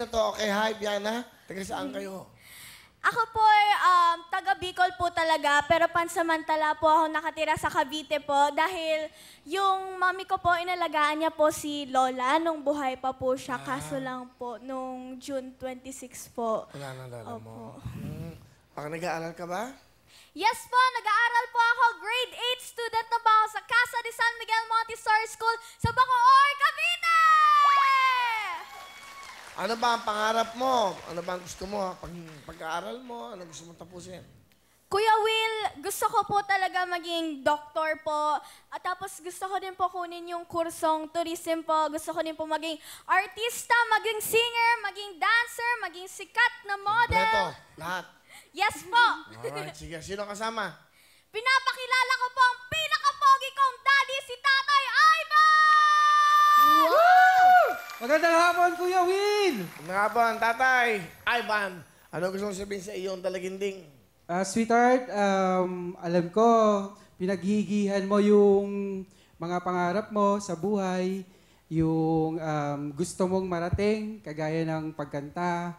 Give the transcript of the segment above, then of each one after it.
Ito, okay, hi, Biana. Taga saan kayo? Ako po ay taga Bicol po talaga, pero pansamantala po ako nakatira sa Cavite po dahil yung mami ko po, inalagaan niya po si Lola nung buhay pa po siya. Kaso lang po, nung June 26 po. Wala nang lala mo. Opo. Baka nag-aaral ka ba? Yes po, nag-aaral po ako. Grade 8 student na po ako sa Casa de San Miguel Montessori School sa Bacoor, Cavite! Ano ba ang pangarap mo? Ano ba ang gusto mo? Pag-aaral mo, ano gusto mo tapusin? Kuya Will, gusto ko po talaga maging doktor po. At tapos gusto ko din po kunin yung kursong tourism po. Gusto ko din po maging artista, maging singer, maging dancer, maging sikat na model. Kompleto, lahat. Yes po. Alright, sige. Sino kasama? Pinapakilala ko po ang pinaka-pogi kong daddy, si Tatay Ivan! Magandang hapon, Kuya Will! Mga bon, tatay, Ivan. Ano gusto mong sabihin sa iyong dalaginding? Sweetheart, alam ko, pinaghihigihan mo yung mga pangarap mo sa buhay, yung gusto mong marating, kagaya ng pagkanta,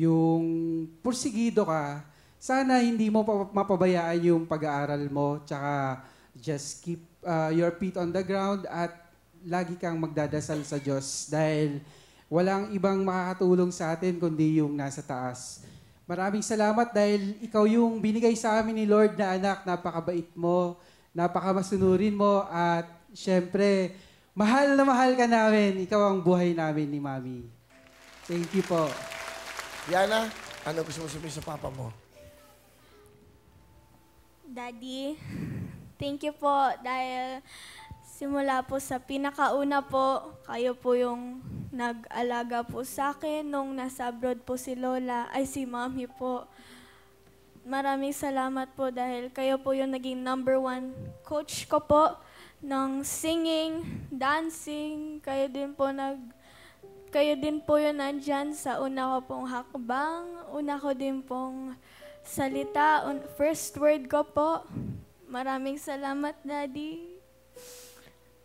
yung pursigido ka. Sana hindi mo mapabayaan yung pag-aaral mo, tsaka just keep your feet on the ground at lagi kang magdadasal sa Diyos dahil walang ibang makakatulong sa atin kundi yung nasa taas. Maraming salamat dahil ikaw yung binigay sa amin ni Lord na anak. Napakabait mo, napakamasunurin mo at syempre, mahal na mahal ka namin. Ikaw ang buhay namin ni Mami. Thank you po. Biana, ano gusto mong sabihin sa papa mo? Daddy, thank you po dahil simula po sa pinakauna po, kayo po yung nag-alaga po sa akin nung nasa abroad po si Lola, ay si Mami po. Maraming salamat po dahil kayo po yung naging #1 coach ko po ng singing, dancing. Kayo din po yung nandyan sa una ko pong hakbang, una ko din pong salita, first word ko po. Maraming salamat, Daddy.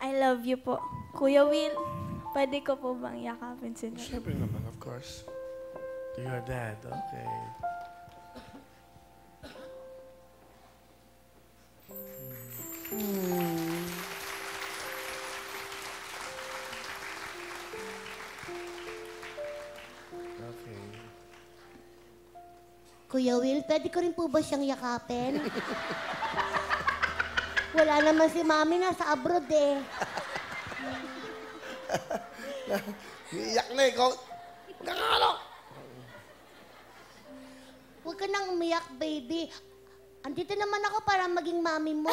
I love you po. Kuya Will, pwede ko po bang yakapin sila? Siyempre naman, of course. To your dad, okay. Okay. Kuya Will, pwede ko rin po ba siyang yakapin? Wala naman si Mami, nasa abroad eh. Iiyak na ikaw. Magkakalo! Huwag ka nang umiyak, baby. Andito naman ako para maging mami mo.